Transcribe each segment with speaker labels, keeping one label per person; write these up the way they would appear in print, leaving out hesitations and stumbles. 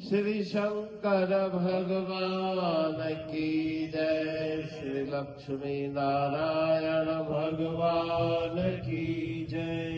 Speaker 1: श्री शंकर भगवान की जय। श्री लक्ष्मी नारायण भगवान की जय।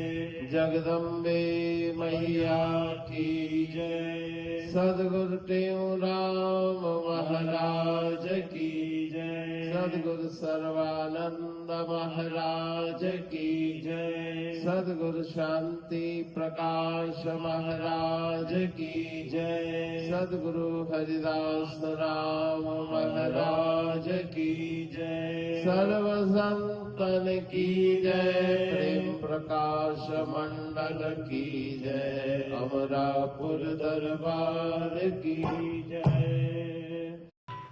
Speaker 1: जगदम्बे मैया की जय। सद्गुरु टेऊराम महाराज की जय। सद्गुरु सर्वानंद महाराज की जय। सद्गुरु शांति प्रकाश महाराज की जय। सद्गुरु हरिदास राम महाराज की जय। सर्व संतन की जय। प्रेम प्रकाश मंडल की जय। अमरापुर दरबार की जय।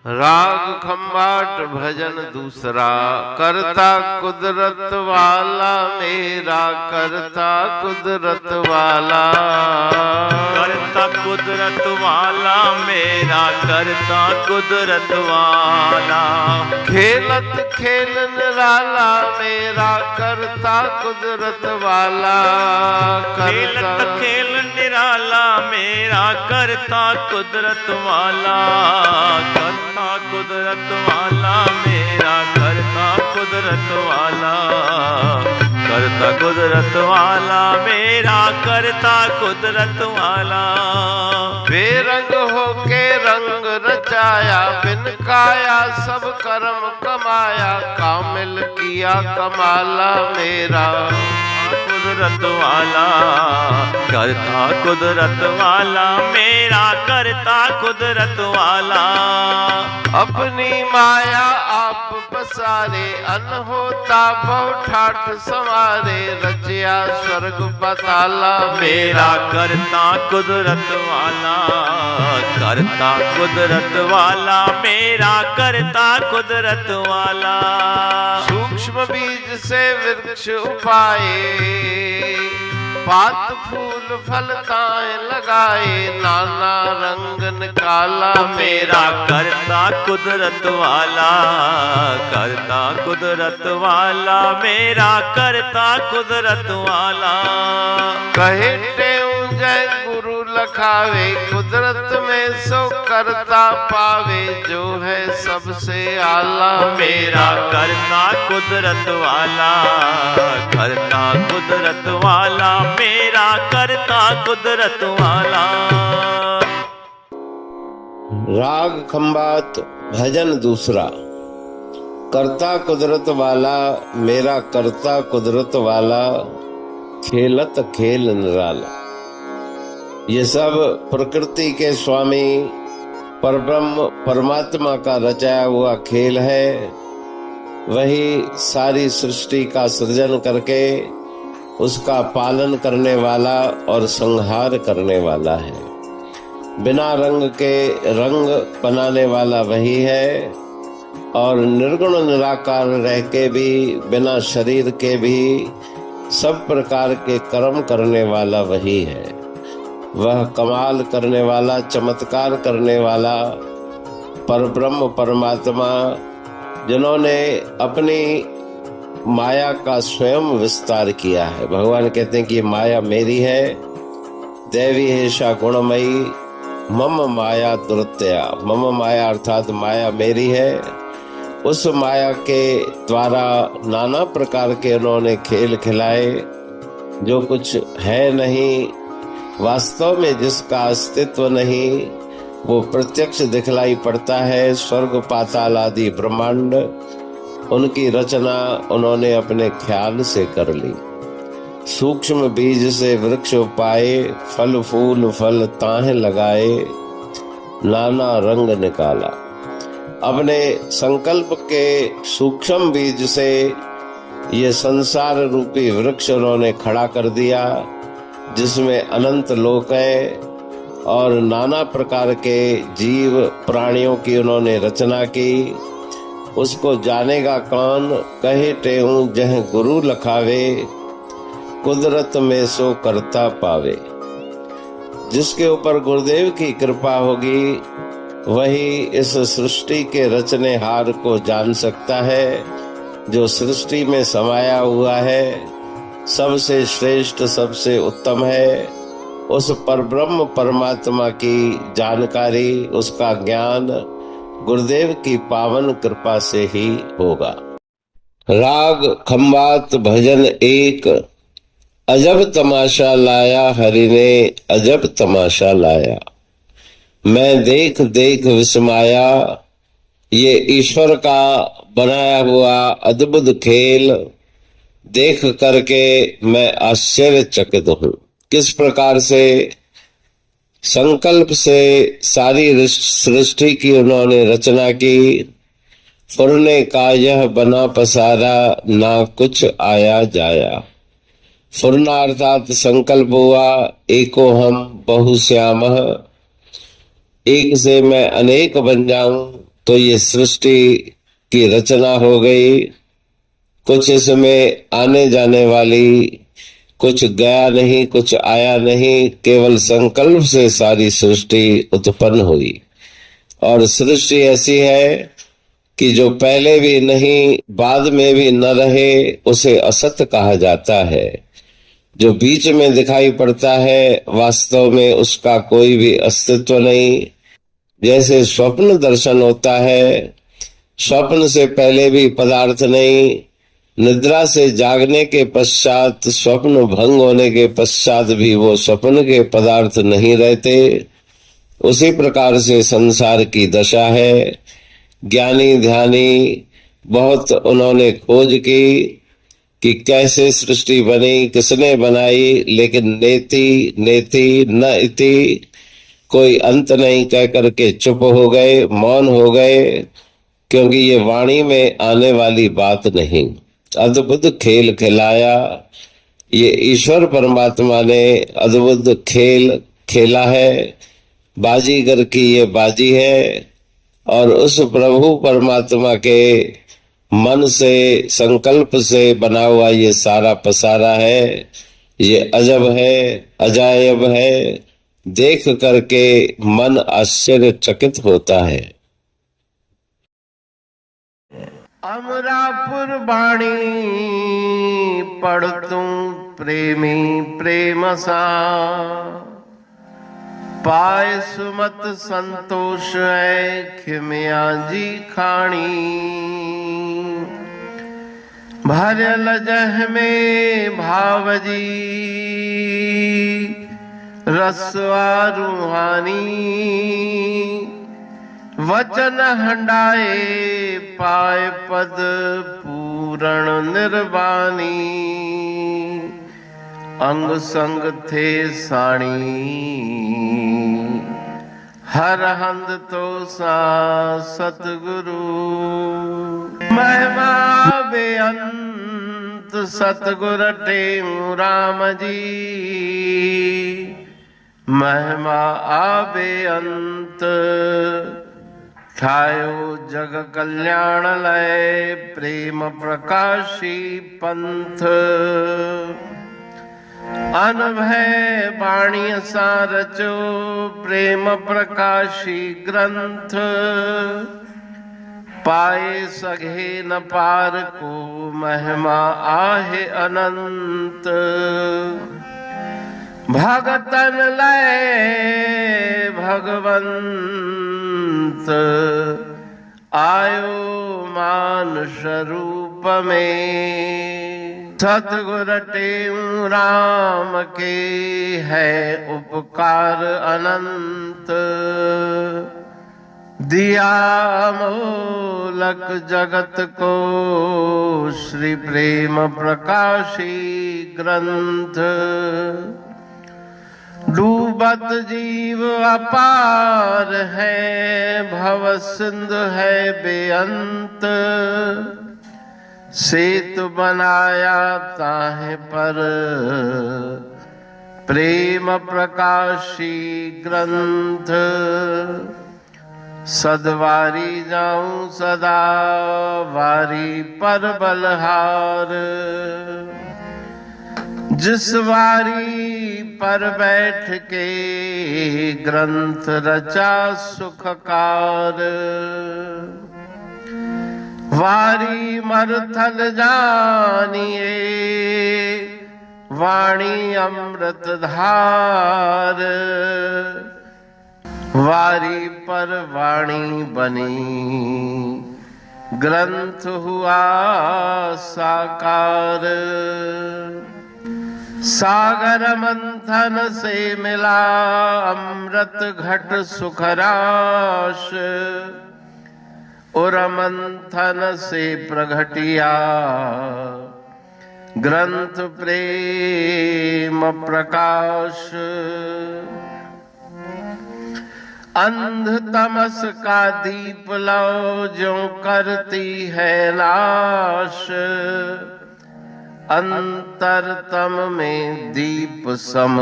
Speaker 1: राग खम्बाट भजन दूसरा। करता कुदरत वाला मेरा करता कुदरत वाला।
Speaker 2: करता कुदरत वाला मेरा करता कुदरत वाला।
Speaker 1: खेलत खेल निराला मेरा करता कुदरत वाला।
Speaker 2: खेलत खेल निराला मेरा करता कुदरत वाला। करता कुदरत वाला मेरा करता कुदरत वाला। करता कुदरत वाला मेरा करता कुदरत वाला।
Speaker 1: बेरंग होके रंग रचाया बिन काया सब कर्म कमाया। कामिल किया कमाला मेरा
Speaker 2: कुदरत वाला। करता कुदरत वाला मेरा करता कुदरत वाला।
Speaker 1: अपनी माया आप पसारे अनहोता बहु ठाठ संवारे। रचिया स्वर्ग पाताला
Speaker 2: मेरा करता कुदरत वाला। करता कुदरत वाला मेरा करता कुदरत वाला।
Speaker 1: सूक्ष्म बीज से वृक्ष उपाए। पात फूल फलताएं लगाए। नाना रंग निकाला
Speaker 2: मेरा करता कुदरत वाला। करता कुदरत वाला मेरा करता कुदरत वाला।
Speaker 1: कहे टेऊ जय गुरु लखावे। कुदरत में सो करता पावे। जो है सबसे आला
Speaker 2: मेरा करता कुदरत वाला। करता कुदरत वाला मेरा करता कुदरत वाला।
Speaker 1: राग खम्बात भजन दूसरा। करता कुदरत वाला मेरा करता कुदरत वाला। खेलत खेल निराला। ये सब प्रकृति के स्वामी परब्रह्म परमात्मा का रचाया हुआ खेल है। वही सारी सृष्टि का सृजन करके उसका पालन करने वाला और संहार करने वाला है। बिना रंग के रंग बनाने वाला वही है और निर्गुण निराकार रह के भी बिना शरीर के भी सब प्रकार के कर्म करने वाला वही है। वह कमाल करने वाला चमत्कार करने वाला परब्रह्म परमात्मा जिन्होंने अपनी माया का स्वयं विस्तार किया है। भगवान कहते हैं कि माया मेरी है। देवी हेषा गुणमयी मम माया दुरत्या। मम माया अर्थात माया मेरी है। उस माया के द्वारा नाना प्रकार के उन्होंने खेल खिलाए। जो कुछ है नहीं, वास्तव में जिसका अस्तित्व नहीं, वो प्रत्यक्ष दिखलाई पड़ता है। स्वर्ग पाताल आदि ब्रह्मांड उनकी रचना उन्होंने अपने ख्याल से कर ली। सूक्ष्म बीज से वृक्ष उपाए। फल फूल फल ताहे लगाए। नाना रंग निकाला। अपने संकल्प के सूक्ष्म बीज से ये संसार रूपी वृक्ष उन्होंने खड़ा कर दिया, जिसमें अनंत लोक है और नाना प्रकार के जीव प्राणियों की उन्होंने रचना की। उसको जानेगा कौन, कहे टेऊ जह गुरु लखावे। कुदरत में सो करता पावे। जिसके ऊपर गुरुदेव की कृपा होगी वही इस सृष्टि के रचनेहार को जान सकता है, जो सृष्टि में समाया हुआ है, सबसे श्रेष्ठ सबसे उत्तम है उस परब्रह्म परमात्मा की जानकारी, उसका ज्ञान गुरुदेव की पावन कृपा से ही होगा। राग खंबात भजन एक, अजब तमाशा लाया हरि ने, अजब तमाशा लाया। मैं देख देख विस्माया, ये ईश्वर का बनाया हुआ अद्भुत खेल देख करके मैं आश्चर्यचकित हूं। किस प्रकार से संकल्प से सारी सृष्टि की उन्होंने रचना की। फुरने का यह बना पसारा, ना कुछ आया जाया। फुरना अर्थात संकल्प हुआ, एको हम बहुश्यामः, एक से मैं अनेक बन जाऊं, तो ये सृष्टि की रचना हो गई। कुछ इसमें आने जाने वाली, कुछ गया नहीं, कुछ आया नहीं, केवल संकल्प से सारी सृष्टि उत्पन्न हुई। और सृष्टि ऐसी है कि जो पहले भी नहीं, बाद में भी न रहे, उसे असत कहा जाता है। जो बीच में दिखाई पड़ता है, वास्तव में उसका कोई भी अस्तित्व नहीं। जैसे स्वप्न दर्शन होता है, स्वप्न से पहले भी पदार्थ नहीं, निद्रा से जागने के पश्चात, स्वप्न भंग होने के पश्चात भी वो स्वप्न के पदार्थ नहीं रहते। उसी प्रकार से संसार की दशा है। ज्ञानी ध्यानी बहुत उन्होंने खोज की कि कैसे सृष्टि बनी, किसने बनाई, लेकिन नेति नेति न इति, कोई अंत नहीं कह करके चुप हो गए, मौन हो गए, क्योंकि ये वाणी में आने वाली बात नहीं। अद्भुत खेल खिलाया, ये ईश्वर परमात्मा ने अद्भुत खेल खेला है। बाजीगर की ये बाजी है, और उस प्रभु परमात्मा के मन से, संकल्प से बना हुआ ये सारा पसारा है। ये अजब है, अजायब है, देख करके मन आश्चर्यचकित होता है।
Speaker 3: अमरापुर बाणी पढ़तू प्रेमी प्रेम सा, पाए सुमत संतोष है खिमिया जी खाणी। भरल जह में भावजी रसवा रूहानी, वचन हंडाए पाए पद पूरण निर्वाणी। अंग संग थे साणी हर हंद तो सा सतगुरु। महिमा बेअंत सतगुर टेऊ राम जी, महिमा आबे अंत ठायो जग कल्याण लय प्रेम प्रकाशी पंथ। अनभय बाणी सा रचो प्रेम प्रकाशी ग्रंथ। पाए सघे न पार को महिमा आहे अनंत। भगतन लय भगवंत आयो मानुष रूप में। सतगुर टेऊ राम के है उपकार अनंत। दिया मोलक जगत को श्री प्रेम प्रकाशी ग्रंथ। डूबत जीव अपार है भव सिंधु है बेअंत। सेतु बनाया ताहे पर प्रेम प्रकाशी ग्रंथ। सदवारी जाऊं सदा वारी पर बलहार। जिस वारी पर बैठ के ग्रंथ रचा सुखकार। वारी मरथल जानिए वाणी अमृत धार, वारी पर वाणी बनी, ग्रंथ हुआ साकार। सागर मंथन से मिला अमृत घट सुखराश, उर मंथन से प्रगटिया ग्रंथ प्रेम प्रकाश। अंध तमस का दीप लो जो करती है नाश, अंतरतम में दीप सम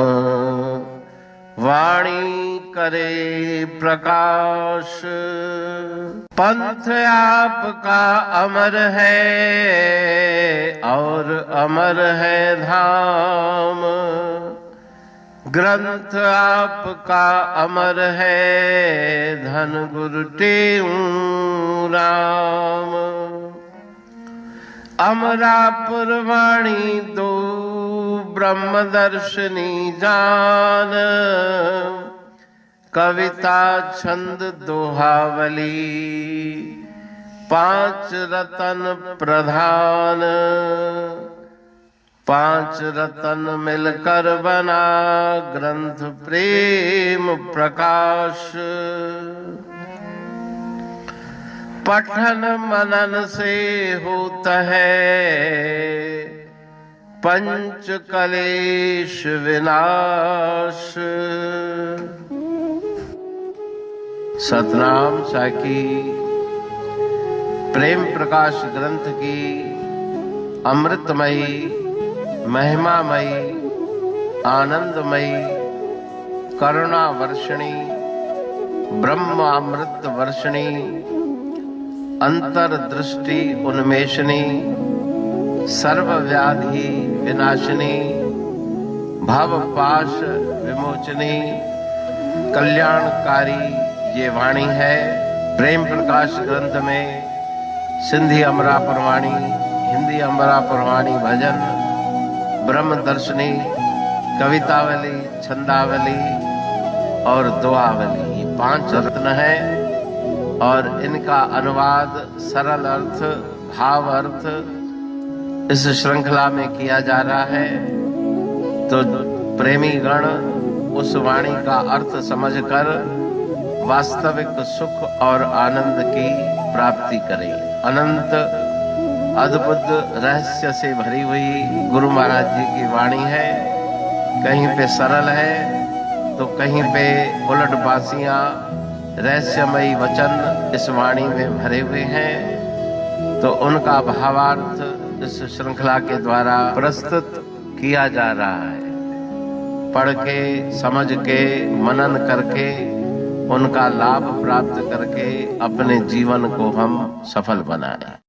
Speaker 3: वाणी करे प्रकाश। पंथ आपका अमर है और अमर है धाम, ग्रंथ आपका अमर है धन गुरु टेऊ राम। अमरापुर वाणी दो ब्रह्मदर्शनी जान, कविता छंद दोहावली पांच रतन प्रधान। पांच रतन मिलकर बना ग्रंथ प्रेम प्रकाश। पठन मनन से होता है पंच कलेश विनाश। सतनाम साखी प्रेम प्रकाश ग्रंथ की अमृतमयी, महिमामयी, आनंदमयी, करुणा वर्षिणी, ब्रह्म अमृत वर्षिणी, अंतर्दृष्टि उन्मेषणी, सर्वव्याधि विनाशिनी, भवपाश विमोचनी, कल्याणकारी ये वाणी है। प्रेम प्रकाश ग्रंथ में सिंधी अमरापुर वाणी, हिंदी अमरापुर वाणी भजन, ब्रह्म दर्शनी, कवितावली, छंदावली और दुआवली, ये पांच रत्न है और इनका अनुवाद सरल अर्थ, भाव अर्थ इस श्रृंखला में किया जा रहा है। तो प्रेमी गण उस वाणी का अर्थ समझकर वास्तविक सुख और आनंद की प्राप्ति करें। अनंत अद्भुत रहस्य से भरी हुई गुरु महाराज जी की वाणी है। कहीं पे सरल है तो कहीं पे उलट बासियां, रहस्यमयी वचन इस वाणी में भरे हुए हैं। तो उनका भावार्थ इस श्रृंखला के द्वारा प्रस्तुत किया जा रहा है। पढ़ के, समझ के, मनन करके, उनका लाभ प्राप्त करके अपने जीवन को हम सफल बनाएं।